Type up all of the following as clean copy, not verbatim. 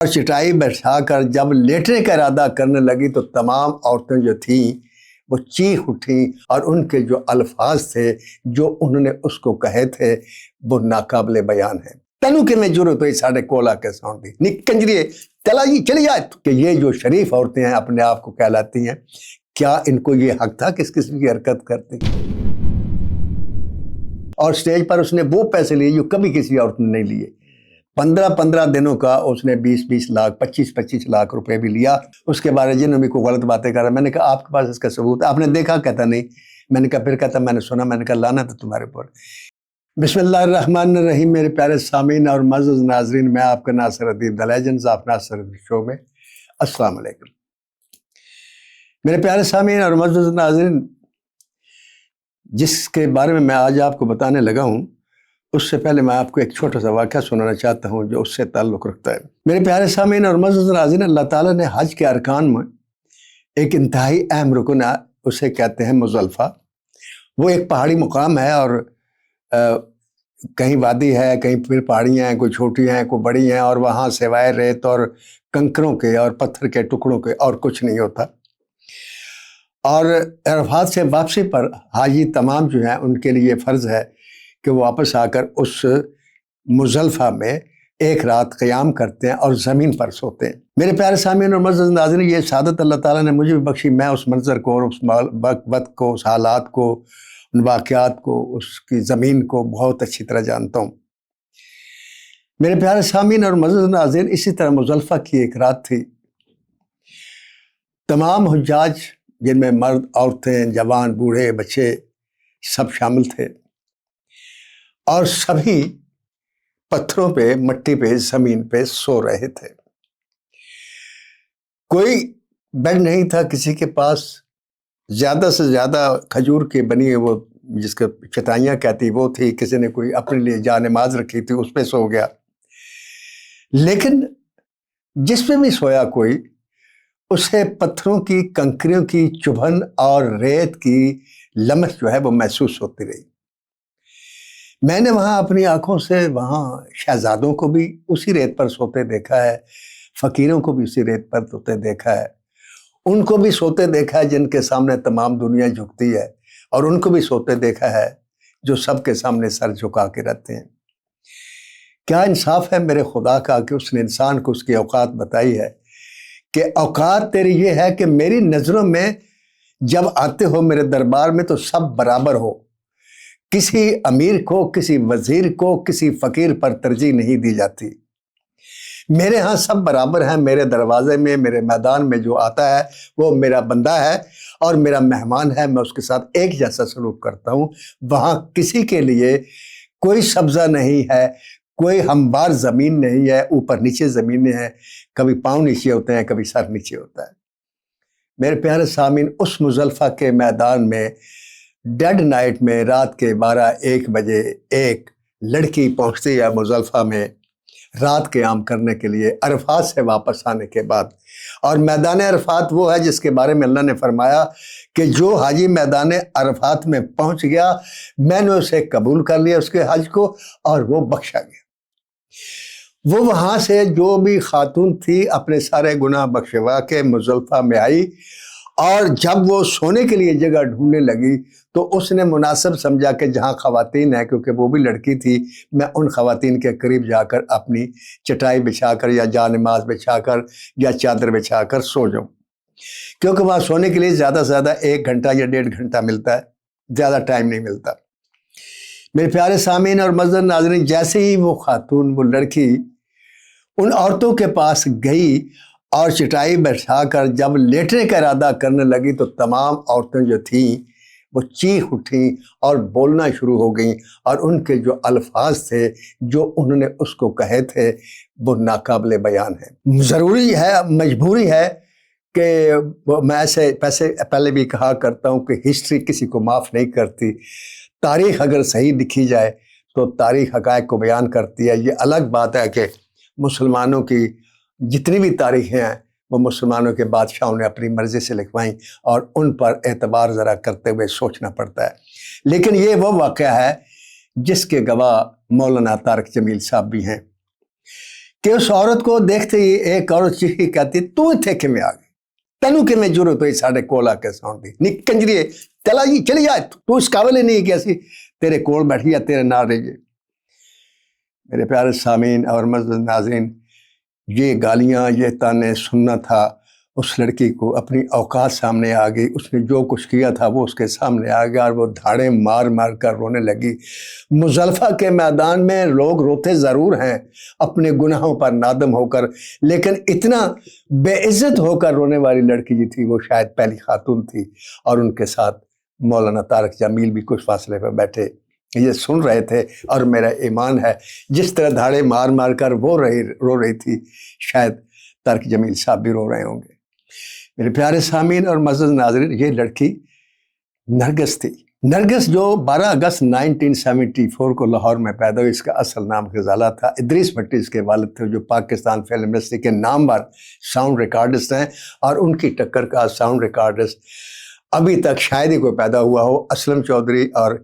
اور چٹائی بچھا کر جب لیٹنے کا ارادہ کرنے لگی تو تمام عورتیں جو تھیں وہ چیخ اٹھیں، اور ان کے جو الفاظ تھے جو انہوں نے اس کو کہے تھے وہ ناقابل بیان ہیں۔ تینوں کے میں ضرورت ہوئی ساڑھے کولا کے ساؤنڈ دی نکنجریے چلی جائے کہ یہ جو شریف عورتیں ہیں اپنے آپ کو کہلاتی ہیں، کیا ان کو یہ حق تھا کس قسم کی حرکت کرتی؟ اور سٹیج پر اس نے وہ پیسے لیے جو کبھی کسی عورت نے نہیں لیے۔ 15 دنوں کا اس نے 20 لاکھ 25 لاکھ روپے بھی لیا۔ اس کے بارے جنہوں نے کوئی غلط باتیں کر رہا، میں نے کہا آپ کے پاس اس کا ثبوت ہے؟ آپ نے دیکھا؟ کہتا نہیں۔ میں نے کہا پھر کہتا میں نے سنا۔ میں نے کہا لعنت ہے تمہارے پر۔ بسم اللہ الرحمن الرحیم۔ میرے پیارے سامعین اور معزز ناظرین، میں آپ کا ناصر الدین دی لیجنڈز آف ناصر الدین شو میں السلام علیکم۔ میرے پیارے سامعین اور معزز ناظرین، جس کے بارے میں آج آپ کو بتانے لگا ہوں، اس سے پہلے میں آپ کو ایک چھوٹا سا واقعہ سنانا چاہتا ہوں جو اس سے تعلق رکھتا ہے۔ میرے پیارے سامعین اور معزز ناظرین، اللہ تعالیٰ نے حج کے ارکان میں ایک انتہائی اہم رکن ہے، اسے کہتے ہیں مزدلفہ۔ وہ ایک پہاڑی مقام ہے، اور کہیں وادی ہے، کہیں پھر پہاڑیاں ہیں، کوئی چھوٹی ہیں کوئی بڑی ہیں، اور وہاں سوائے ریت اور کنکروں کے اور پتھر کے ٹکڑوں کے اور کچھ نہیں ہوتا۔ اور عرفات سے واپسی پر حاجی تمام جو ہیں ان کے لیے فرض ہے کہ وہ واپس آ کر اس مزدلفہ میں ایک رات قیام کرتے ہیں اور زمین پر سوتے ہیں۔ میرے پیارے سامعین اور معزز ناظرین، یہ سعادت اللہ تعالیٰ نے مجھے بھی بخشی۔ میں اس منظر کو اور اس وقت کو، اس حالات کو، ان واقعات کو، اس کی زمین کو بہت اچھی طرح جانتا ہوں۔ میرے پیارے سامعین اور معزز ناظرین، اسی طرح مزدلفہ کی ایک رات تھی۔ تمام حجاج، جن میں مرد، عورتیں، جوان، بوڑھے، بچے سب شامل تھے، اور سبھی پتھروں پہ، مٹی پہ، زمین پہ سو رہے تھے۔ کوئی بیڈ نہیں تھا کسی کے پاس۔ زیادہ سے زیادہ کھجور کی بنی وہ جس کو چٹائیاں کہتی وہ تھی۔ کسی نے کوئی اپنے لیے جا نماز رکھی تھی، اس پہ سو گیا۔ لیکن جس پہ بھی سویا کوئی، اسے پتھروں کی، کنکریوں کی چبھن اور ریت کی لمس جو ہے وہ محسوس ہوتی رہی۔ میں نے وہاں اپنی آنکھوں سے وہاں شہزادوں کو بھی اسی ریت پر سوتے دیکھا ہے، فقیروں کو بھی اسی ریت پر سوتے دیکھا ہے، ان کو بھی سوتے دیکھا ہے جن کے سامنے تمام دنیا جھکتی ہے، اور ان کو بھی سوتے دیکھا ہے جو سب کے سامنے سر جھکا کے رہتے ہیں۔ کیا انصاف ہے میرے خدا کا کہ اس نے انسان کو اس کی اوقات بتائی ہے کہ اوقات تیری یہ ہے کہ میری نظروں میں جب آتے ہو میرے دربار میں تو سب برابر ہو۔ کسی امیر کو، کسی وزیر کو، کسی فقیر پر ترجیح نہیں دی جاتی۔ میرے ہاں سب برابر ہیں۔ میرے دروازے میں، میرے میدان میں جو آتا ہے وہ میرا بندہ ہے اور میرا مہمان ہے۔ میں اس کے ساتھ ایک جیسا سلوک کرتا ہوں۔ وہاں کسی کے لیے کوئی سبزہ نہیں ہے، کوئی ہموار زمین نہیں ہے، اوپر نیچے زمینیں ہیں، کبھی پاؤں نیچے ہوتے ہیں، کبھی سر نیچے ہوتا ہے۔ میرے پیارے سامعین، اس مزدلفہ کے میدان میں ڈیڈ نائٹ میں رات کے 12-1 بجے ایک لڑکی پہنچتی ہے مزدلفہ میں رات قیام کرنے کے لیے، عرفات سے واپس آنے کے بعد۔ اور میدان عرفات وہ ہے جس کے بارے میں اللہ نے فرمایا کہ جو حاجی میدان عرفات میں پہنچ گیا، میں نے اسے قبول کر لیا اس کے حج کو، اور وہ بخشا گیا۔ وہ وہاں سے جو بھی خاتون تھی اپنے سارے گناہ بخشوا کے مزدلفہ میں آئی، اور جب وہ سونے کے لیے جگہ ڈھونڈنے لگی تو اس نے مناسب سمجھا کہ جہاں خواتین ہیں، کیونکہ وہ بھی لڑکی تھی، میں ان خواتین کے قریب جا کر اپنی چٹائی بچھا کر یا جا نماز بچھا کر یا چادر بچھا کر سو جاؤں، کیونکہ وہاں سونے کے لیے زیادہ سے زیادہ 1 گھنٹہ یا 1.5 گھنٹہ ملتا ہے، زیادہ ٹائم نہیں ملتا۔ میرے پیارے سامعین اور معزز ناظرین، جیسے ہی وہ خاتون، وہ لڑکی ان عورتوں کے پاس گئی اور چٹائی بچھا کر جب لیٹنے کا ارادہ کرنے لگی تو تمام عورتیں جو تھیں وہ چیخ اٹھیں اور بولنا شروع ہو گئیں، اور ان کے جو الفاظ تھے جو انہوں نے اس کو کہے تھے وہ ناقابل بیان ہیں۔ ضروری ہے، مجبوری ہے کہ میں ایسے پہلے بھی کہا کرتا ہوں کہ ہسٹری کسی کو معاف نہیں کرتی۔ تاریخ اگر صحیح لکھی جائے تو تاریخ حقائق کو بیان کرتی ہے۔ یہ الگ بات ہے کہ مسلمانوں کی جتنی بھی تاریخیں ہیں وہ مسلمانوں کے بادشاہوں نے اپنی مرضی سے لکھوائیں، اور ان پر اعتبار ذرا کرتے ہوئے سوچنا پڑتا ہے۔ لیکن یہ وہ واقعہ ہے جس کے گواہ مولانا طارق جمیل صاحب بھی ہیں کہ اس عورت کو دیکھتے ہی ایک عورت چیخی کہتی تو اتنے کیویں آ گئی, تینوں کیویں ضرورت ہوئی ساڈے کول آ کے سون دی, نی کنجریے چلا جی چلی جا, تو اس قابل ہی نہیں کہ اسی تیرے کول بیٹھی یا تیرے نال رہیے. میرے پیارے سامعین اور معزز ناظرین, یہ گالیاں یہ تانے سننا تھا اس لڑکی کو. اپنی اوقات سامنے آ گئی, اس نے جو کچھ کیا تھا وہ اس کے سامنے آ گیا, اور وہ دھاڑے مار مار کر رونے لگی. مزدلفہ کے میدان میں لوگ روتے ضرور ہیں اپنے گناہوں پر نادم ہو کر, لیکن اتنا بے عزت ہو کر رونے والی لڑکی جو تھی وہ شاید پہلی خاتون تھی. اور ان کے ساتھ مولانا طارق جمیل بھی کچھ فاصلے پر بیٹھے یہ سن رہے تھے, اور میرا ایمان ہے جس طرح دھاڑے مار مار کر وہ رو رہی تھی, شاید طارق جمیل صاحب بھی رو رہے ہوں گے. میرے پیارے سامعین اور معزز ناظرین, یہ لڑکی نرگس تھی. نرگس جو 12 اگست 1974 کو لاہور میں پیدا ہوئی. اس کا اصل نام غزالہ تھا. ادریس بھٹی اس کے والد تھے جو پاکستان فلم انڈسٹری کے نامور ساؤنڈ ریکارڈسٹ ہیں, اور ان کی ٹکر کا ساؤنڈ ریکارڈسٹ ابھی تک شاید ہی کوئی پیدا ہوا ہو. اسلم چودھری اور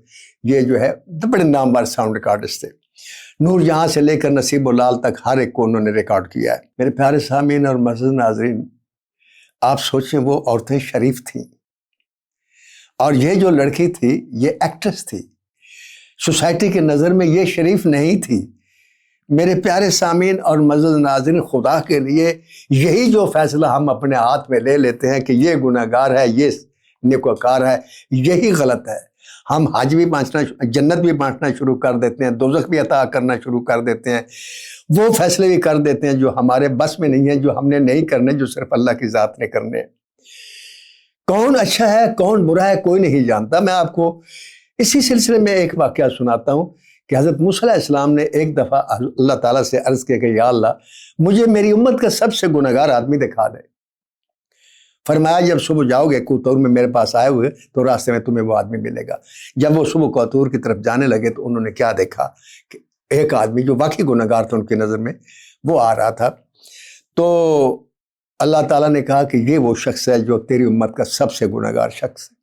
یہ جو ہے بڑے نامور ساؤنڈ ریکارڈسٹ تھے. نور جہاں سے لے کر نصیب العال تک ہر ایک کو انہوں نے ریکارڈ کیا ہے. میرے پیارے سامعین اور معزز ناظرین, آپ سوچیں وہ عورتیں شریف تھیں, اور یہ جو لڑکی تھی یہ ایکٹریس تھی. سوسائٹی کے نظر میں یہ شریف نہیں تھی. میرے پیارے سامعین اور معزز ناظرین, خدا کے لیے یہی جو فیصلہ ہم اپنے ہاتھ میں لے لیتے ہیں کہ یہ گناہگار ہے, یہ نیکوکار ہے, یہی غلط ہے. ہم حج بھی بانٹنا, جنت بھی بانٹنا شروع کر دیتے ہیں, دوزخ بھی عطا کرنا شروع کر دیتے ہیں, وہ فیصلے بھی کر دیتے ہیں جو ہمارے بس میں نہیں ہیں, جو ہم نے نہیں کرنے, جو صرف اللہ کی ذات نے کرنے ہیں. کون اچھا ہے کون برا ہے کوئی نہیں جانتا. میں آپ کو اسی سلسلے میں ایک واقعہ سناتا ہوں کہ حضرت موسیٰ علیہ السلام نے ایک دفعہ اللہ تعالیٰ سے عرض کیا کہ یا اللہ مجھے میری امت کا سب سے گنہگار آدمی دکھا دے. فرمایا جب صبح جاؤ گے کوتور میں میرے پاس آئے ہوئے تو راستے میں تمہیں وہ آدمی ملے گا. جب وہ صبح کوتور کی طرف جانے لگے تو انہوں نے کیا دیکھا کہ ایک آدمی جو واقعی گنہگار تھا ان کی نظر میں وہ آ رہا تھا. تو اللہ تعالیٰ نے کہا کہ یہ وہ شخص ہے جو تیری امت کا سب سے گنہگار شخص ہے.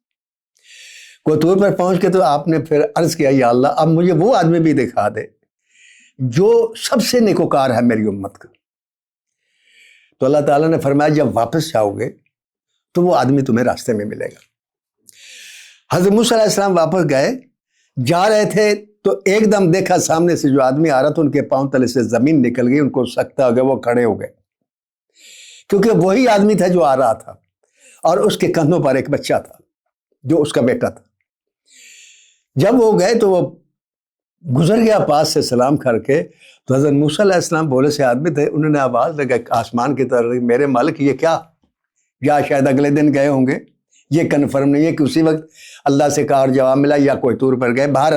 کوتور پر پہنچ کے تو آپ نے پھر عرض کیا یا اللہ اب مجھے وہ آدمی بھی دکھا دے جو سب سے نیکوکار ہے میری امت کا. تو اللہ تعالیٰ نے فرمایا جب واپس جاؤ گے تو وہ آدمی تمہیں راستے میں ملے گا. حضرت موسیٰ علیہ السلام واپس گئے, جا رہے تھے تو ایک دم دیکھا سامنے سے جو آدمی آ رہا تھا ان کے پاؤں تلے سے زمین نکل گئی, ان کو سکتا ہو گیا, وہ کھڑے ہو گئے کیونکہ وہی آدمی تھا جو آ رہا تھا, اور اس کے کندھوں پر ایک بچہ تھا جو اس کا بیٹا تھا. جب وہ گئے تو وہ گزر گیا پاس سے سلام کر کے, تو حضرت موسیٰ علیہ السلام بولے سے آدمی تھے, انہوں نے آواز لگا آسمان کی طرف, میرے مالک یہ کیا, یا شاید اگلے دن گئے ہوں گے, یہ کنفرم نہیں ہے کہ اسی وقت اللہ سے کہا اور جواب ملا یا کوئی طور پر گئے. باہر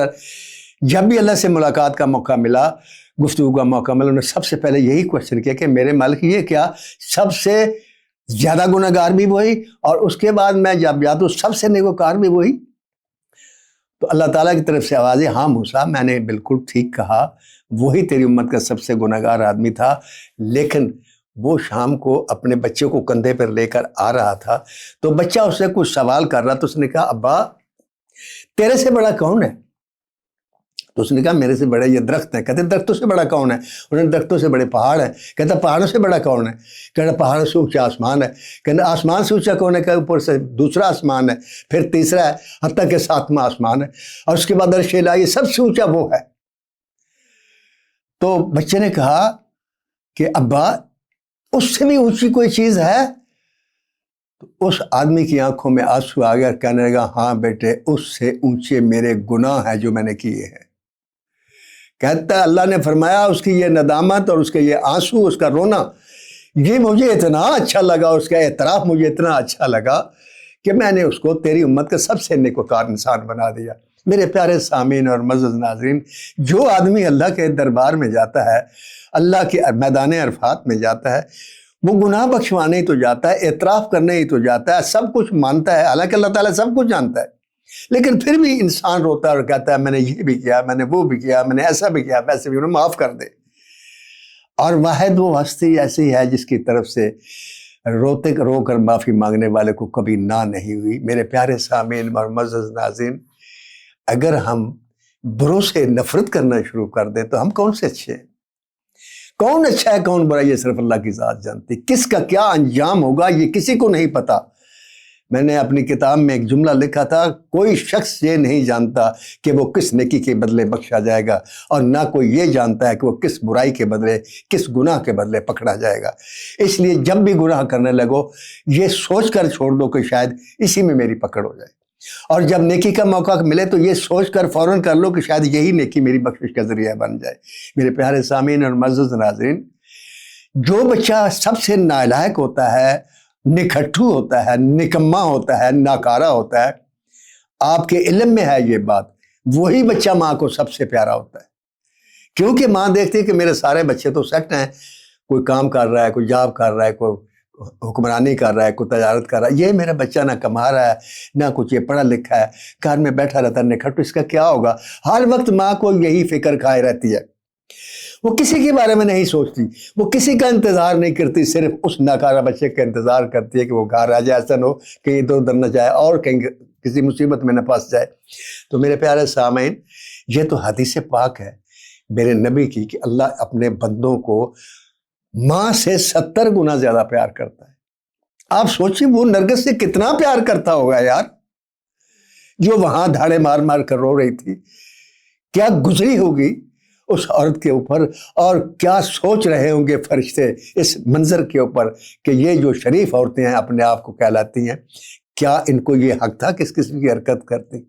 جب بھی اللہ سے ملاقات کا موقع ملا, گفتگو کا موقع ملا, انہوں نے سب سے پہلے یہی کوشچن کیا کہ میرے مالک یہ کیا, سب سے زیادہ گنہگار بھی وہی, اور اس کے بعد میں جب جاتا ہوں سب سے نیکوکار بھی وہی. تو اللہ تعالیٰ کی طرف سے آواز ہے ہاں موسیٰ میں نے بالکل ٹھیک کہا, وہی تیری امت کا سب سے گنہگار آدمی تھا. لیکن وہ شام کو اپنے بچے کو کندھے پر لے کر آ رہا تھا, تو بچہ اس سے کچھ سوال کر رہا, تو اس نے کہا ابا تیرے سے بڑا کون ہے؟ تو اس نے کہا میرے سے بڑے یہ درخت ہیں. کہتے درختوں سے بڑا کون ہے؟ انہوں نے درختوں سے بڑے پہاڑ ہیں. کہتا پہاڑوں سے بڑا کون ہے؟ کہتا پہاڑوں سے اونچا آسمان ہے. کہتا آسمان سے اونچا کون ہے؟ کہ اوپر سے دوسرا آسمان ہے, پھر تیسرا ہے, حتیٰ کہ 7واں آسمان ہے, اور اس کے بعد عرش الہی, سب سے اونچا وہ ہے. تو بچے نے کہا کہ ابا اس سے بھی اونچی کوئی چیز ہے؟ تو اس آدمی کی آنکھوں میں آنسو آ گیا, کہنے لگا ہاں بیٹے اس سے اونچے میرے گناہ ہیں جو میں نے کیے ہیں. کہتا ہے اللہ نے فرمایا اس کی یہ ندامت اور اس کے یہ آنسو, اس کا رونا, یہ مجھے اتنا اچھا لگا, اس کا اعتراف مجھے اتنا اچھا لگا کہ میں نے اس کو تیری امت کا سب سے نیکوکار انسان بنا دیا. میرے پیارے سامعین اور معزز ناظرین, جو آدمی اللہ کے دربار میں جاتا ہے, اللہ کے میدان عرفات میں جاتا ہے, وہ گناہ بخشوانے ہی تو جاتا ہے, اعتراف کرنے ہی تو جاتا ہے, سب کچھ مانتا ہے, حالانکہ اللہ تعالیٰ سب کچھ جانتا ہے, لیکن پھر بھی انسان روتا ہے اور کہتا ہے میں نے یہ بھی کیا, میں نے وہ بھی کیا, میں نے ایسا بھی کیا, ویسے بھی, انہیں معاف کر دے. اور واحد وہ ہستی ایسی ہے جس کی طرف سے روتے رو کر معافی مانگنے والے کو کبھی نہ نہیں ہوئی. میرے پیارے سامعین اور معزز ناظرین, اگر ہم بروں سے نفرت کرنا شروع کر دیں تو ہم کون سے اچھے ہیں؟ کون اچھا ہے کون برا یہ صرف اللہ کی ذات جانتی. کس کا کیا انجام ہوگا یہ کسی کو نہیں پتا. میں نے اپنی کتاب میں ایک جملہ لکھا تھا, کوئی شخص یہ نہیں جانتا کہ وہ کس نیکی کے بدلے بخشا جائے گا, اور نہ کوئی یہ جانتا ہے کہ وہ کس برائی کے بدلے, کس گناہ کے بدلے پکڑا جائے گا. اس لیے جب بھی گناہ کرنے لگو یہ سوچ کر چھوڑ دو کہ شاید اسی میں میری پکڑ ہو جائے, اور جب نیکی کا موقع ملے تو یہ سوچ کر فوراً کر لو کہ شاید یہی نیکی میری بخشش کا ذریعہ بن جائے. میرے پیارے سامعین اور معزز ناظرین, جو بچہ سب سے نالائق ہوتا ہے, نکھٹو ہوتا ہے, نکما ہوتا ہے, ناکارہ ہوتا ہے, آپ کے علم میں ہے یہ بات, وہی بچہ ماں کو سب سے پیارا ہوتا ہے. کیونکہ ماں دیکھتی ہے کہ میرے سارے بچے تو سیٹ ہیں, کوئی کام کر رہا ہے, کوئی جاب کر رہا ہے, کوئی حکمرانی کر رہا ہے, کوئی تجارت کر رہا ہے, یہ میرا بچہ نہ کما رہا ہے نہ کچھ یہ پڑھا لکھا ہے, گھر میں بیٹھا رہتا ہے نکھٹو, اس کا کیا ہوگا. ہر وقت ماں کو یہی فکر کھائے رہتی ہے, وہ کسی کے بارے میں نہیں سوچتی, وہ کسی کا انتظار نہیں کرتی, صرف اس ناکارہ بچے کا انتظار کرتی ہے کہ وہ گھر آ جائے, ایسا نہ ہو کہیں ادھر ادھر نہ جائے اور کہیں کسی مصیبت میں نہ پھنس جائے. تو میرے پیارے سامعین, یہ تو حدیث پاک ہے میرے نبی کی کہ اللہ اپنے بندوں کو ماں سے 70 گنا زیادہ پیار کرتا ہے. آپ سوچیں وہ نرگس سے کتنا پیار کرتا ہوگا یار, جو وہاں دھاڑے مار مار کر رو رہی تھی. کیا گزری ہوگی اس عورت کے اوپر, اور کیا سوچ رہے ہوں گے فرشتے اس منظر کے اوپر کہ یہ جو شریف عورتیں ہیں اپنے آپ کو کہلاتی ہیں, کیا ان کو یہ حق تھا کس قسم کی حرکت کرتی.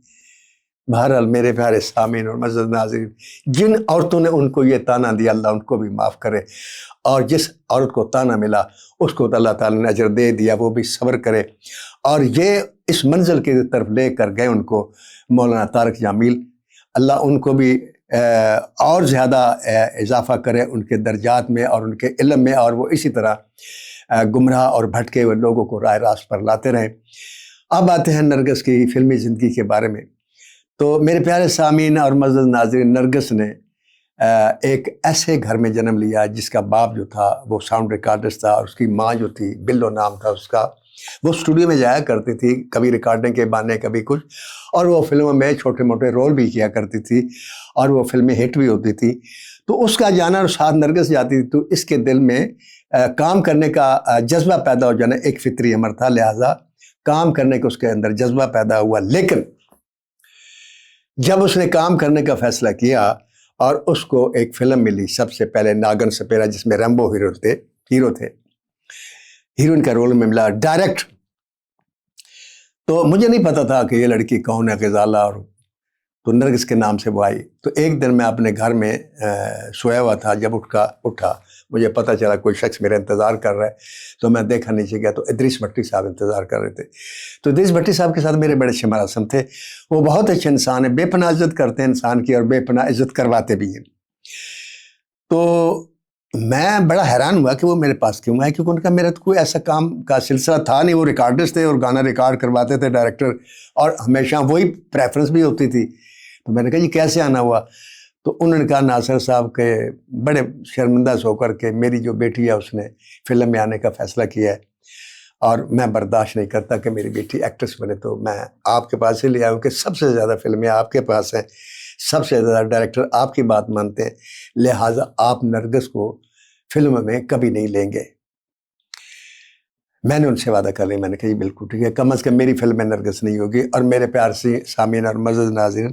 بہرحال میرے پیارے سامعین اور معزز ناظرین, جن عورتوں نے ان کو یہ تانا دیا اللہ ان کو بھی معاف کرے, اور جس عورت کو تانا ملا اس کو اللہ تعالیٰ نے اجر دے دیا, وہ بھی صبر کرے. اور یہ اس منزل کی طرف لے کر گئے ان کو مولانا طارق جمیل, اللہ ان کو بھی اور زیادہ اضافہ کرے ان کے درجات میں اور ان کے علم میں, اور وہ اسی طرح گمراہ اور بھٹکے ہوئے لوگوں کو رائے راست پر لاتے رہیں. اب آتے ہیں نرگس کی فلمی زندگی کے بارے میں. تو میرے پیارے سامعین اور معزز ناظرین, نرگس نے ایک ایسے گھر میں جنم لیا جس کا باپ جو تھا وہ ساؤنڈ ریکارڈسٹ تھا, اور اس کی ماں جو تھی بلو نام تھا اس کا, وہ اسٹوڈیو میں جایا کرتی تھی, کبھی ریکارڈنگ کے بہانے کبھی کچھ, اور وہ فلموں میں چھوٹے موٹے رول بھی کیا کرتی تھی, اور وہ فلمیں ہٹ بھی ہوتی تھی. تو اس کا جانا اور ساتھ نرگس جاتی تھی, تو اس کے دل میں کام کرنے کا جذبہ پیدا ہو جانا ایک فطری امر تھا, لہٰذا کام کرنے کا اس کے اندر جذبہ پیدا ہوا. لیکن جب اس نے کام کرنے کا فیصلہ کیا اور اس کو ایک فلم ملی سب سے پہلے, ناگن سپیرا, جس میں ریمبو ہیرو تھے, ہیروئن کا رول میں ملا ڈائریکٹ. تو مجھے نہیں پتا تھا کہ یہ لڑکی کون ہے, غزالہ, اور تو نرگس کے نام سے وہ آئی. تو ایک دن میں اپنے گھر میں سویا ہوا تھا, جب اٹھا مجھے پتہ چلا کوئی شخص میرا انتظار کر رہا ہے, تو میں دیکھا نیچے گیا تو ادریس بھٹی صاحب انتظار کر رہے تھے. تو ادریس بھٹی صاحب کے ساتھ میرے بڑے اچھے مراسم تھے, وہ بہت اچھے انسان ہیں, بے پناہ عزت کرتے ہیں انسان کی اور بے پناہ عزت کرواتے بھی ہیں. تو میں بڑا حیران ہوا کہ وہ میرے پاس کیوں آئے, کیونکہ ان کا میرا تو کوئی ایسا کام کا سلسلہ تھا نہیں. وہ ریکارڈرز تھے اور گانا ریکارڈ کرواتے تھے ڈائریکٹر, اور ہمیشہ وہی پریفرنس بھی ہوتی تھی. تو میں نے کہا جی کیسے آنا ہوا؟ تو انہوں نے کہا ناصر صاحب کے بڑے شرمندہ سو کر کے میری جو بیٹی ہے اس نے فلم میں آنے کا فیصلہ کیا ہے, اور میں برداشت نہیں کرتا کہ میری بیٹی ایکٹریس بنے, تو میں آپ کے پاس ہی لے آؤں کہ سب سے زیادہ فلمیں آپ کے پاس ہیں, سب سے زیادہ ڈائریکٹر آپ کی بات مانتے ہیں, لہٰذا آپ نرگس کو فلم میں کبھی نہیں لیں گے. میں نے ان سے وعدہ کر لیا, میں نے کہا جی بالکل ٹھیک ہے, کم از کم میری فلم میں نرگس نہیں ہوگی. اور میرے پیار سے سامعین اور معزز ناظرین,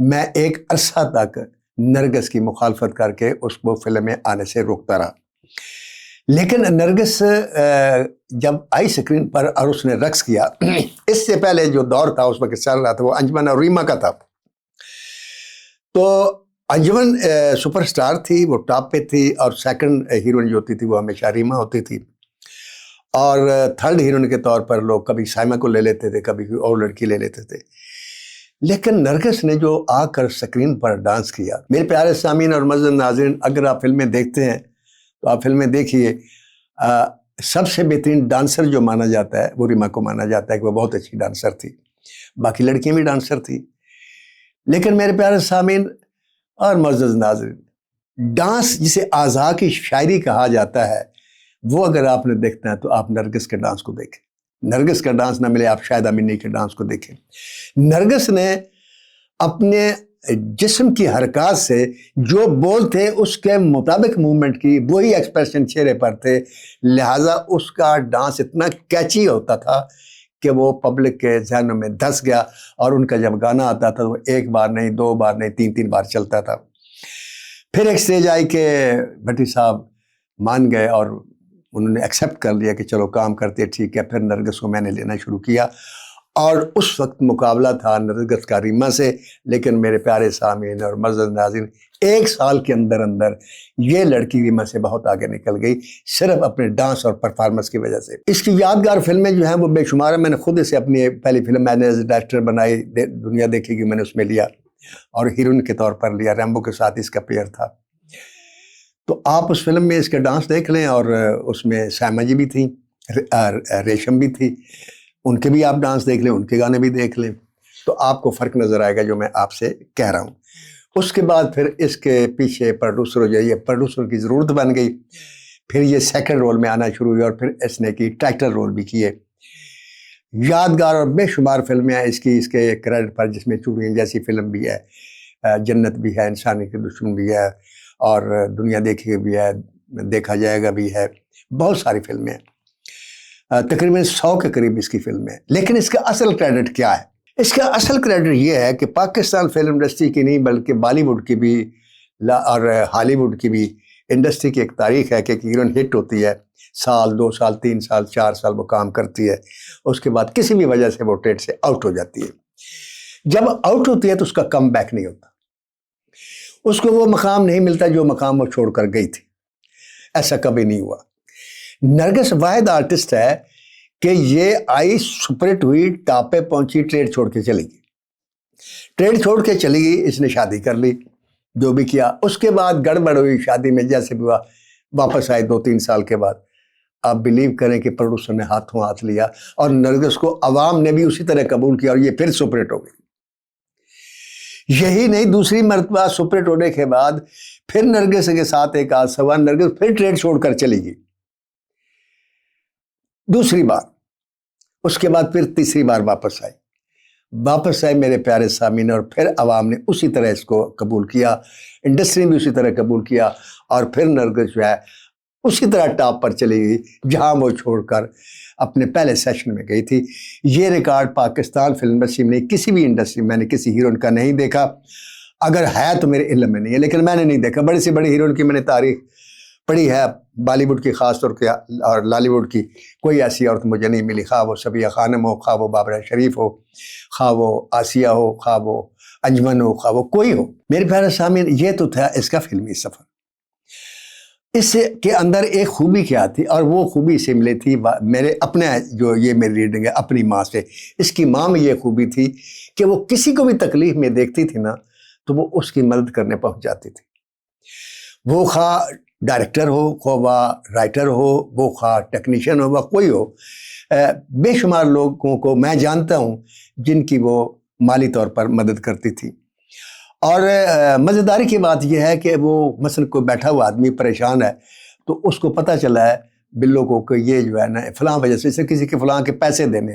میں ایک عرصہ تک نرگس کی مخالفت کر کے اس کو فلم میں آنے سے روکتا رہا. لیکن نرگس جب آئی سکرین پر اور اس نے رقص کیا, اس سے پہلے جو دور تھا اس وقت چل رہا تھا وہ انجمن اور ریما کا تھا. تو انجمن سپر سٹار تھی, وہ ٹاپ پہ تھی, اور سیکنڈ ہیروئن جو ہوتی تھی وہ ہمیشہ ریما ہوتی تھی, اور تھرڈ ہیروئن کے طور پر لوگ کبھی سائمہ کو لے لیتے تھے, کبھی کوئی اور لڑکی لے لیتے تھے. لیکن نرگس نے جو آ کر سکرین پر ڈانس کیا, میرے پیارے سامعین اور معزز ناظرین, اگر آپ فلمیں دیکھتے ہیں تو آپ فلمیں دیکھیے, سب سے بہترین ڈانسر جو مانا جاتا ہے وہ ریما کو مانا جاتا ہے کہ وہ بہت اچھی ڈانسر تھی. باقی لڑکیاں بھی ڈانسر تھی, لیکن میرے پیارے سامعین اور معزز ناظرین, ڈانس جسے اعضاء کی شاعری کہا جاتا ہے, وہ اگر آپ نے دیکھنا ہے تو آپ نرگس کے ڈانس کو دیکھیں. نرگس کا ڈانس نہ ملے آپ شاہد امینی کے ڈانس کو دیکھیں. نرگس نے اپنے جسم کی حرکات سے جو بول تھے اس کے مطابق موومنٹ کی وہی ایکسپریشن چہرے پر تھے، لہٰذا اس کا ڈانس اتنا کیچی ہوتا تھا کہ وہ پبلک کے ذہنوں میں دھس گیا، اور ان کا جب گانا آتا تھا وہ ایک بار نہیں، دو بار نہیں، تین تین بار چلتا تھا۔ پھر ایک سٹیج آئی کہ بھٹی صاحب مان گئے اور انہوں نے ایکسیپٹ کر لیا کہ چلو کام کرتے ٹھیک ہے۔ پھر نرگس کو میں نے لینا شروع کیا، اور اس وقت مقابلہ تھا نرگس کا ریما سے، لیکن میرے پیارے سامعین اور معزز ناظرین، 1 سال کے اندر اندر یہ لڑکی ریما سے بہت آگے نکل گئی، صرف اپنے ڈانس اور پرفارمنس کی وجہ سے۔ اس کی یادگار فلمیں جو ہیں وہ بے شمار ہیں۔ میں نے خود اسے اپنی پہلی فلم میں نے ایز ڈائریکٹر بنائی، دنیا دیکھے گی، میں نے اس میں لیا اور ہیروئن کے طور پر لیا، ریمبو کے ساتھ اس کا پیئر تھا۔ تو آپ اس فلم میں اس کے ڈانس دیکھ لیں، اور اس میں سائمہ جی بھی تھیں، ریشم بھی تھی، ان کے بھی آپ ڈانس دیکھ لیں، ان کے گانے بھی دیکھ لیں، تو آپ کو فرق نظر آئے گا جو میں آپ سے کہہ رہا ہوں۔ اس کے بعد پھر اس کے پیچھے پروڈیوسر ہو جائیے، پروڈیوسر کی ضرورت بن گئی، پھر یہ سیکنڈ رول میں آنا شروع ہوئی، اور پھر اس نے کی ٹائٹل رول بھی کیے۔ یادگار اور بے شمار فلمیں ہیں اس کے کریڈٹ پر، جس میں چوڑیاں جیسی فلم بھی ہے، جنت بھی ہے، انسانی کے دشمن بھی ہے، اور دنیا دیکھی بھی ہے، دیکھا جائے گا بھی ہے، بہت ساری فلمیں ہیں، تقریباً 100 کے قریب اس کی فلمیں ہیں۔ لیکن اس کا اصل کریڈٹ کیا ہے؟ اس کا اصل کریڈٹ یہ ہے کہ پاکستان فلم انڈسٹری کی نہیں بلکہ بالی ووڈ کی بھی اور ہالی ووڈ کی بھی انڈسٹری کی ایک تاریخ ہے کہ ایک ہیروئن ہٹ ہوتی ہے، 1 سال 2 سال 3 سال 4 سال وہ کام کرتی ہے، اس کے بعد کسی بھی وجہ سے وہ ٹریڈ سے آؤٹ ہو جاتی ہے۔ جب آؤٹ ہوتی ہے تو اس کا کم بیک نہیں ہوتا، اس کو وہ مقام نہیں ملتا جو مقام وہ چھوڑ کر گئی تھی، ایسا کبھی نہیں ہوا۔ نرگس واحد آرٹسٹ ہے کہ یہ آئی، سپر ہٹ ہوئی، ٹاپ پہ پہنچی، ٹریڈ چھوڑ کے چلی گئی، ٹریڈ چھوڑ کے چلی گئی، اس نے شادی کر لی، جو بھی کیا، اس کے بعد گڑبڑ ہوئی شادی میں، جیسے بھی ہوا، واپس آئے 2-3 سال کے بعد۔ آپ بلیو کریں کہ پروڈیوسر نے ہاتھوں ہاتھ لیا، اور نرگس کو عوام نے بھی اسی طرح قبول کیا، اور یہ پھر سپر ہٹ ہو گئی۔ یہی نہیں، دوسری مرتبہ سپر ہٹ ہونے کے بعد پھر نرگس کے ساتھ ایک حادثہ ہوا، نرگس پھر ٹریڈ چھوڑ کر چلی گئی دوسری بار، اس کے بعد پھر تیسری بار واپس آئی میرے پیارے سامعین، اور پھر عوام نے اسی طرح اس کو قبول کیا، انڈسٹری نے بھی اسی طرح قبول کیا، اور پھر نرگس جو ہے اسی طرح ٹاپ پر چلی گئی جہاں وہ چھوڑ کر اپنے پہلے سیشن میں گئی تھی۔ یہ ریکارڈ پاکستان فلم انڈسٹری میں کسی بھی انڈسٹری میں نے کسی ہیروئن کا نہیں دیکھا، اگر ہے تو میرے علم میں نہیں ہے، لیکن میں نے نہیں دیکھا۔ بڑی سے بڑی ہیروئن کی میں نے تاریخ پڑھی ہے، بالی ووڈ کی خاص طور کے اور لالی ووڈ کی، کوئی ایسی عورت مجھے نہیں ملی، خواہ وہ صبیہ خانم ہو، خواہ وہ بابرہ شریف ہو، خواہ وہ آسیہ ہو، خواہ وہ انجمن ہو، خواہ وہ کوئی ہو۔ میرے پیارے سامعین، یہ تو تھا اس کا فلمی سفر۔ اس کے اندر ایک خوبی کیا تھی، اور وہ خوبی سے ملی تھی میرے اپنے، جو یہ میری ریڈنگ ہے اپنی ماں سے۔ اس کی ماں میں یہ خوبی تھی کہ وہ کسی کو بھی تکلیف میں دیکھتی تھی نا تو وہ اس کی مدد کرنے پہنچ جاتی تھی، وہ خواہ ڈائریکٹر ہو، خواہ رائٹر ہو، وہ خواہ ٹیکنیشین ہو، وہ کوئی ہو۔ بے شمار لوگوں کو میں جانتا ہوں جن کی وہ مالی طور پر مدد کرتی تھی۔ اور مزیداری کی بات یہ ہے کہ وہ مثلا کوئی بیٹھا ہوا آدمی پریشان ہے تو اس کو پتہ چلا ہے بلو کو کہ یہ جو ہے نا فلاں وجہ سے اسے کسی کے فلاں کے پیسے دینے،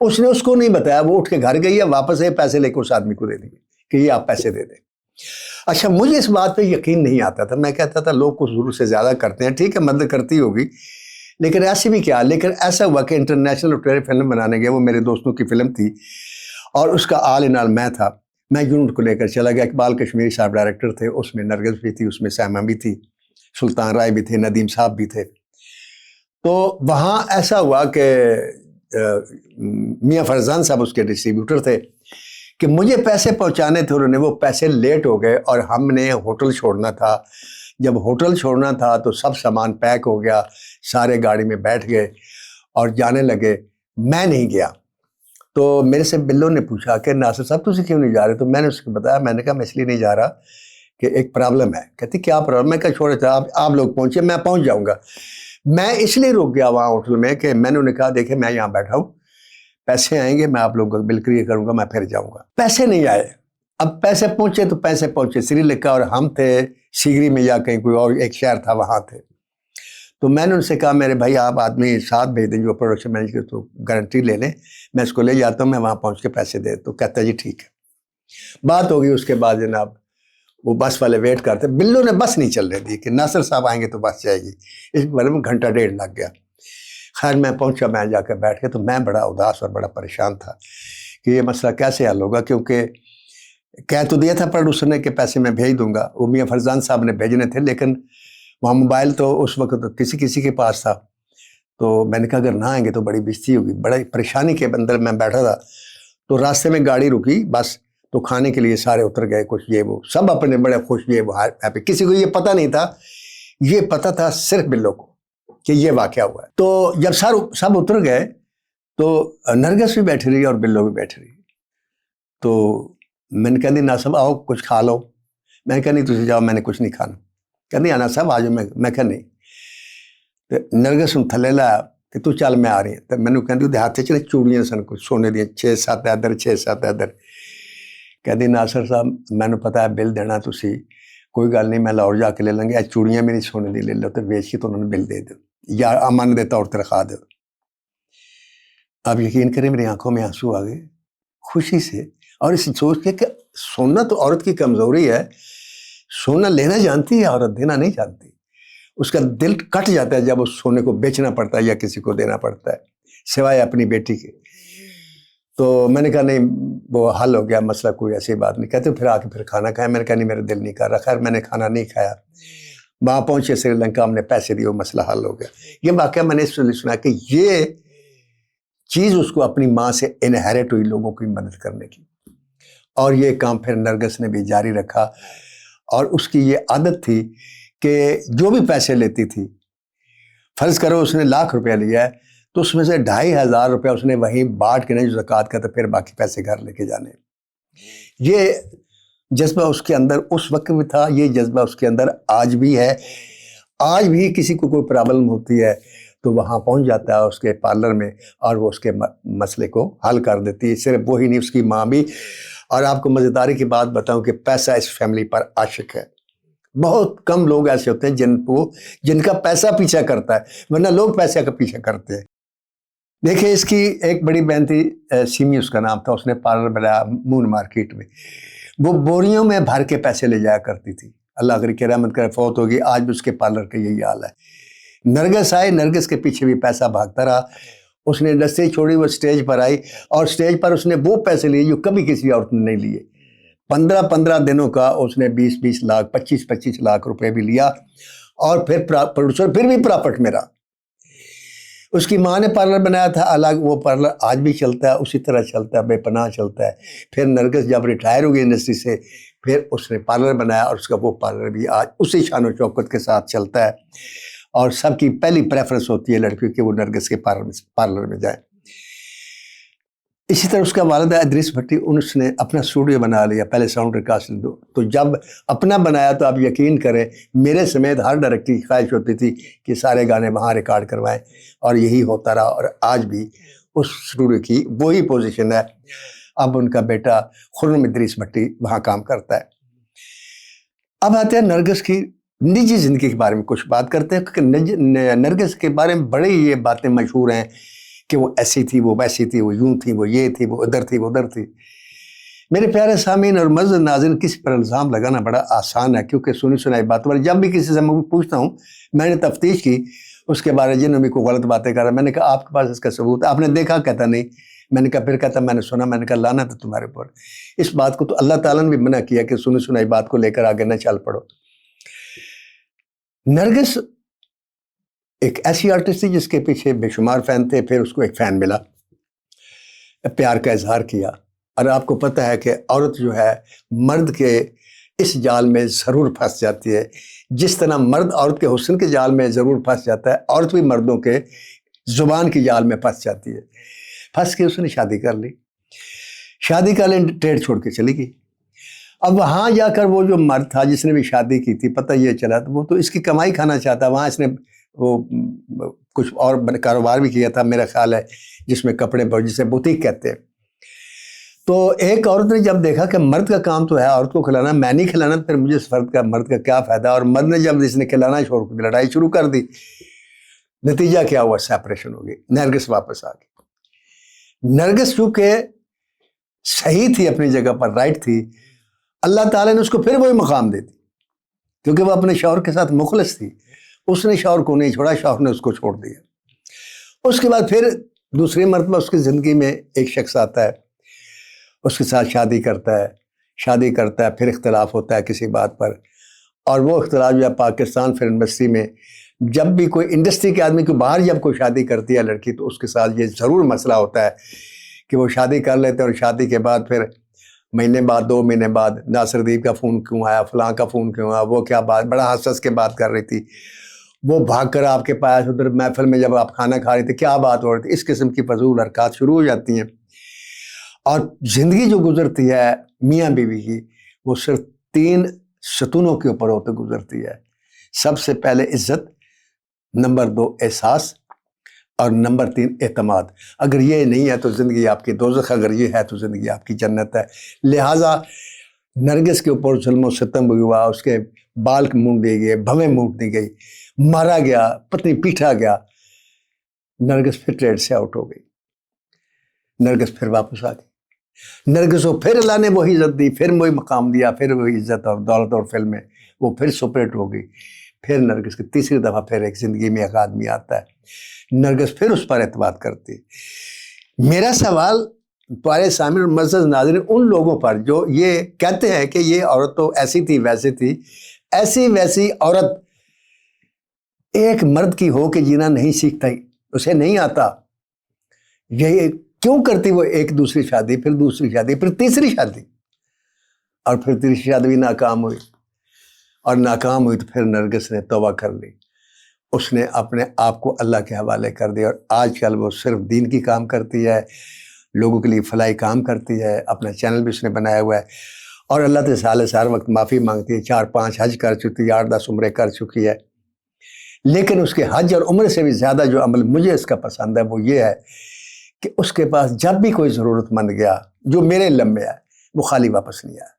اس نے اس کو نہیں بتایا، وہ اٹھ کے گھر گئی ہے، واپس ہے پیسے لے کے اس آدمی کو دے دیے کہ یہ آپ پیسے دے دیں۔ اچھا، مجھے اس بات پہ یقین نہیں آتا تھا، میں کہتا تھا لوگ کچھ ضرور سے زیادہ کرتے ہیں، ٹھیک ہے مدد کرتی ہوگی، لیکن ایسی بھی کیا۔ لیکن ایسا ہوا کہ انٹرنیشنل فلم بنانے گئے، وہ میرے دوستوں کی فلم تھی اور اس کا آل ان آل میں تھا، میں یونٹ کو لے کر چلا گیا۔ اقبال کشمیری صاحب ڈائریکٹر تھے، اس میں نرگس بھی تھی، اس میں سائمہ بھی تھی، سلطان رائے بھی تھے، ندیم صاحب بھی تھے۔ تو وہاں ایسا ہوا کہ میاں فرزان صاحب اس کے ڈسٹریبیوٹر تھے کہ مجھے پیسے پہنچانے تھے، انہوں نے وہ پیسے لیٹ ہو گئے اور ہم نے ہوٹل چھوڑنا تھا۔ جب ہوٹل چھوڑنا تھا تو سب سامان پیک ہو گیا، سارے گاڑی میں بیٹھ گئے اور جانے لگے، میں نہیں گیا۔ تو میرے سے بلو نے پوچھا کہ ناصر صاحب تجھے کیوں نہیں جا رہے؟ تو میں نے اس کو بتایا، میں نے کہا میں اس لیے نہیں جا رہا کہ ایک پرابلم ہے۔ کہتی کیا پرابلم؟ میں کہا چھوڑے تھا آپ لوگ پہنچے، میں پہنچ جاؤں گا۔ میں اس لیے رک گیا وہاں ہوٹل میں کہ میں نے انہیں کہا دیکھیں میں یہاں بیٹھا ہوں، پیسے آئیں گے میں آپ لوگوں کو بل کلیئر کروں گا، میں پھر جاؤں گا۔ پیسے نہیں آئے۔ اب پیسے پہنچے تو پیسے پہنچے سری لنکا، اور ہم تھے سیگری میں یا کہیں کوئی اور ایک شہر تھا وہاں تھے۔ تو میں نے ان سے کہا میرے بھائی آپ آدمی ساتھ بھیج دیں جو پروڈکشن مینیجر، تو گارنٹی لے لیں، میں اس کو لے جاتا ہوں، میں وہاں پہنچ کے پیسے دے۔ تو کہتا ہے جی ٹھیک ہے۔ بات ہوگی اس کے بعد جناب وہ بس والے ویٹ کرتے، بلو نے بس نہیں چل رہی تھی کہ ناصر صاحب آئیں گے تو بس جائے گی، اس بارے میں گھنٹہ ڈیڑھ لگ گیا۔ خیر میں پہنچا، میں جا کے بیٹھ کے تو میں بڑا اداس اور بڑا پریشان تھا کہ یہ مسئلہ کیسے حل ہوگا، کیونکہ کہہ تو دیا تھا پروڈیوسر نے کہ پیسے میں بھیج دوں گا، وہ میاں فرزان صاحب نے بھیجنے تھے، لیکن وہاں موبائل تو اس وقت کسی کے پاس تھا، تو میں نے کہا اگر نہ آئیں گے تو بڑی بےزتی ہوگی۔ بڑی پریشانی کے اندر میں بیٹھا تھا، تو راستے میں گاڑی رکی بس، تو کھانے کے لیے سارے اتر گئے، کچھ یہ وہ سب اپنے بڑے خوش، یہ وہ ہیپی، کسی کو یہ پتہ نہیں تھا، یہ پتہ تھا صرف بلو کو کہ یہ واقعہ ہوا ہے۔ تو جب سب اتر گئے تو نرگس بھی بیٹھی رہی اور بلو بھی بیٹھی رہی، تو میں نے کہا نہیں نا صاحب آؤ کچھ کھا لو، میں نے کہا نہیں تسی جاؤ، میں نے کچھ نہیں کھانا، کہ نہیں آنا صاحب آج میں کہا نہیں، تو نرگس ہوں تھلے لایا کہ تو چل میں آ رہی ہے، تو میں نے کہا دیہات چلے چوڑیاں سن کچھ سونے دیا 6-7 ادھر 6-7 ادھر، کہتی ناصر صاحب میں نے پتا ہے بل دینا تسی، کوئی گل نہیں میں لاہور جا کے لے لیں گے، چوڑیاں میری سونے دی لے لو تو بیچ کے تو انہوں نے بل دے دو یا امان دے طور پر رکھا دو۔ آپ یقین کریں میری آنکھوں میں آنسو آ گئے خوشی سے، اور اس سوچ کے کہ سونا تو عورت کی کمزوری ہے، سونا لینا جانتی ہے عورت، دینا نہیں جانتی، اس کا دل کٹ جاتا ہے جب اس سونے کو بیچنا پڑتا ہے یا کسی کو دینا پڑتا ہے سوائے اپنی بیٹی کے۔ تو میں نے کہا نہیں وہ حل ہو گیا مسئلہ، کوئی ایسی بات نہیں، کہتے پھر آ کے پھر کھانا کھایا، میں نے کہا نہیں میرا دل نہیں کر رہا، خیر میں نے کھانا نہیں کھایا، وہاں پہنچے سری لنکا، ہم نے پیسے دیے، وہ مسئلہ حل ہو گیا۔ یہ واقعہ میں نے اس لیے سنا کہ یہ چیز اس کو اپنی ماں سے انہیرٹ ہوئی، لوگوں کی مدد کرنے کی، اور یہ کام پھر نرگس نے بھی جاری رکھا، اور اس کی یہ عادت تھی کہ جو بھی پیسے لیتی تھی، فرض کرو اس نے 1,00,000 روپیہ لیا ہے تو اس میں سے 2,500 روپیہ اس نے وہیں بانٹ کے نہیں جو زکوٰۃ کا، تو پھر باقی پیسے گھر لے کے جانے۔ یہ جذبہ اس کے اندر اس وقت بھی تھا، یہ جذبہ اس کے اندر آج بھی ہے۔ آج بھی کسی کو کوئی پرابلم ہوتی ہے تو وہاں پہنچ جاتا ہے اس کے پارلر میں، اور وہ اس کے مسئلے کو حل کر دیتی ہے۔ صرف وہی نہیں، اس کی ماں بھی۔ اور آپ کو مزیداری کی بات بتاؤں کہ پیسہ اس فیملی پر عاشق ہے، بہت کم لوگ ایسے ہوتے ہیں جن کا پیسہ پیچھا کرتا ہے، ورنہ لوگ پیسے کا پیچھا کرتے ہیں۔ دیکھیں اس کی ایک بڑی بہن تھی، سیمی اس کا نام تھا، اس نے پارلر بنایا مون مارکیٹ میں، وہ بوریوں میں بھر کے پیسے لے جایا کرتی تھی، اللہ اگر کی رحمت کرے فوت ہوگی، آج بھی اس کے پارلر کا یہی حال ہے۔ نرگس آئے، نرگس کے پیچھے بھی پیسہ بھاگتا رہا، اس نے انڈسٹری چھوڑی، وہ سٹیج پر آئی، اور سٹیج پر اس نے وہ پیسے لیے جو کبھی کسی عورت نے نہیں لیے۔ 15 دنوں کا اس نے 20 لاکھ 25 لاکھ روپے بھی لیا، اور پھر پروڈیوسر پھر بھی پراپرٹ میں رہا۔ اس کی ماں نے پارلر بنایا تھا الگ، وہ پارلر آج بھی چلتا ہے، اسی طرح چلتا ہے، بے پناہ چلتا ہے۔ پھر نرگس جب ریٹائر ہو گئی انڈسٹری سے، پھر اس نے پارلر بنایا، اور اس کا وہ پارلر بھی آج اسی شان و شوکت کے ساتھ چلتا ہے، اور سب کی پہلی پریفرنس ہوتی ہے لڑکیوں کہ وہ نرگس کے پارلر میں جائیں۔ اسی طرح اس کا والد ہے ادریس بھٹی، اس نے اپنا اسٹوڈیو بنا لیا، پہلے ساؤنڈ ریکاسٹنگ دو، تو جب اپنا بنایا تو آپ یقین کریں میرے سمیت ہر ڈائریکٹر کی خواہش ہوتی تھی کہ سارے گانے وہاں ریکارڈ کروائیں، اور یہی ہوتا رہا، اور آج بھی اس اسٹوڈیو کی وہی پوزیشن ہے۔ اب ان کا بیٹا خرم ادریس بھٹی وہاں کام کرتا ہے۔ اب آتے ہیں نرگس کی نجی زندگی کے بارے میں کچھ بات کرتے ہیں، کیونکہ نرگس کے بارے میں بڑی یہ باتیں مشہور ہیں کہ وہ ایسی تھی، وہ ویسی تھی، وہ یوں تھی، وہ یہ تھی، وہ ادھر تھی، وہ ادھر تھی۔ میرے پیارے سامعین اور معزز ناظرین، کسی پر الزام لگانا بڑا آسان ہے، کیونکہ سنی سنائی بات پر جب بھی کسی سے میں پوچھتا ہوں، میں نے تفتیش کی اس کے بارے جنہوں نے کوئی غلط باتیں کر رہا، میں نے کہا آپ کے پاس اس کا ثبوت ہے؟ آپ نے دیکھا؟ کہتا نہیں۔ میں نے کہا پھر کہتا میں نے سنا، میں نے کہا لعنت ہے تمہارے اوپر۔ اس بات کو تو اللہ تعالیٰ نے بھی منع کیا کہ سنی سنائی بات کو لے کر آگے نہ چل پڑو۔ نرگس ایک ایسی آرٹسٹ تھی جس کے پیچھے بے شمار فین تھے، پھر اس کو ایک فین ملا، پیار کا اظہار کیا، اور آپ کو پتہ ہے کہ عورت جو ہے مرد کے اس جال میں ضرور پھنس جاتی ہے، جس طرح مرد عورت کے حسن کے جال میں ضرور پھنس جاتا ہے، عورت بھی مردوں کے زبان کی جال میں پھنس جاتی ہے۔ پھنس کے اس نے شادی کر لی، شادی کر لی، ٹریڈ چھوڑ کے چلی گئی۔ اب وہاں جا کر وہ جو مرد تھا جس نے بھی شادی کی تھی، پتہ یہ چلا تو وہ تو اس کی کمائی کھانا چاہتا، وہاں اس نے وہ کچھ اور کاروبار بھی کیا تھا میرا خیال ہے، جس میں کپڑے جسے بوتیک کہتے ہیں۔ تو ایک عورت نے جب دیکھا کہ مرد کا کام تو ہے عورت کو کھلانا، میں نہیں کھلانا، پھر مجھے اس مرد کا کیا فائدہ، اور مرد نے جب اس نے کھلانا چھوڑ کے لڑائی شروع کر دی، نتیجہ کیا ہوا؟ سیپریشن ہو گئی، نرگس واپس آ گئی۔ نرگس چونکہ صحیح تھی، اپنی جگہ پر رائٹ تھی، اللہ تعالیٰ نے اس کو پھر وہی مقام دے دی، کیونکہ وہ اپنے شوہر کے ساتھ مخلص تھی. اس نے شوہر کو نہیں چھوڑا، شوہر نے اس کو چھوڑ دیا. اس کے بعد پھر دوسری مرتبہ اس کی زندگی میں ایک شخص آتا ہے، اس کے ساتھ شادی کرتا ہے، پھر اختلاف ہوتا ہے کسی بات پر. اور وہ اختلاف جو ہے پاکستان فلم انڈسٹری میں، جب بھی کوئی انڈسٹری کے آدمی کو باہر جب کوئی شادی کرتی ہے لڑکی، تو اس کے ساتھ یہ ضرور مسئلہ ہوتا ہے کہ وہ شادی کر لیتے ہیں، اور شادی کے بعد پھر مہینے بعد 2 مہینے بعد ناصردیپ کا فون کیوں آیا، فلاں کا فون کیوں آیا، وہ کیا بات، بڑا ہنس کے بات کر رہی تھی، وہ بھاگ کر آپ کے پاس ادھر محفل میں جب آپ کھانا کھا رہی تھی کیا بات ہو رہی تھی. اس قسم کی فضول حرکات شروع ہو جاتی ہیں. اور زندگی جو گزرتی ہے میاں بیوی کی، وہ صرف 3 ستونوں کے اوپر ہوتے گزرتی ہے. سب سے پہلے عزت، نمبر 2 احساس، اور نمبر 3 اعتماد. اگر یہ نہیں ہے تو زندگی آپ کی دوزخ، اگر یہ ہے تو زندگی آپ کی جنت ہے. لہٰذا نرگس کے اوپر ظلم و ستم ہوا، اس کے بال مونڈ دیے گئے، بھویں مونڈ دی گئی، مارا گیا، پتنی پیٹا گیا. نرگس پھر ٹریڈ سے آؤٹ ہو گئی، نرگس پھر واپس آ گئی. نرگس کو پھر اللہ نے وہی عزت دی، پھر وہی مقام دیا، پھر وہی عزت اور دولت اور فلم میں وہ پھر سپریٹ ہو گئی. پھر نرگس کی تیسری دفعہ پھر ایک زندگی میں ایک آدمی آتا ہے، نرگس پھر اس پر اعتماد کرتی. میرا سوال پیارے سامعین اور معزز ناظرین ان لوگوں پر جو یہ کہتے ہیں کہ یہ عورت تو ایسی تھی ویسی تھی، ایسی ویسی عورت ایک مرد کی ہو کے جینا نہیں سیکھتا، اسے نہیں آتا. یہ کیوں کرتی وہ ایک دوسری شادی، پھر دوسری شادی، پھر تیسری شادی، اور پھر تیسری شادی بھی ناکام ہوئی. اور ناکام ہوئی تو پھر نرگس نے توبہ کر لی، اس نے اپنے آپ کو اللہ کے حوالے کر دیا. اور آج کل وہ صرف دین کی کام کرتی ہے، لوگوں کے لیے فلاحی کام کرتی ہے، اپنا چینل بھی اس نے بنایا ہوا ہے، اور اللہ تعالیٰ سے ہر وقت معافی مانگتی ہے. 4-5 حج کر چکی ہے، 8-10 عمرے کر چکی ہے. لیکن اس کے حج اور عمرے سے بھی زیادہ جو عمل مجھے اس کا پسند ہے وہ یہ ہے کہ اس کے پاس جب بھی کوئی ضرورت مند گیا جو میرے علم میں ہے، وہ خالی واپس نہیں آیا.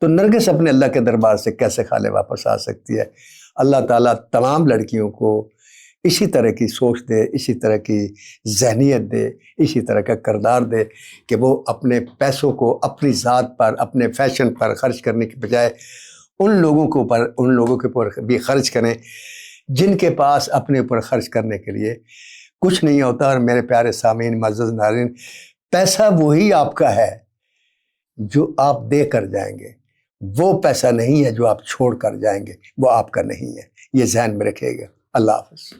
تو نرگس اپنے اللہ کے دربار سے کیسے خالی واپس آ سکتی ہے؟ اللہ تعالیٰ تمام لڑکیوں کو اسی طرح کی سوچ دے، اسی طرح کی ذہنیت دے، اسی طرح کا کردار دے کہ وہ اپنے پیسوں کو اپنی ذات پر، اپنے فیشن پر خرچ کرنے کے بجائے ان لوگوں کے اوپر بھی خرچ کریں جن کے پاس اپنے اوپر خرچ کرنے کے لیے کچھ نہیں ہوتا. اور میرے پیارے سامعین معزز ناظرین، پیسہ وہی آپ کا ہے جو آپ دے کر جائیں گے، وہ پیسہ نہیں ہے جو آپ چھوڑ کر جائیں گے، وہ آپ کا نہیں ہے. یہ ذہن میں رکھیے گا. اللہ حافظ.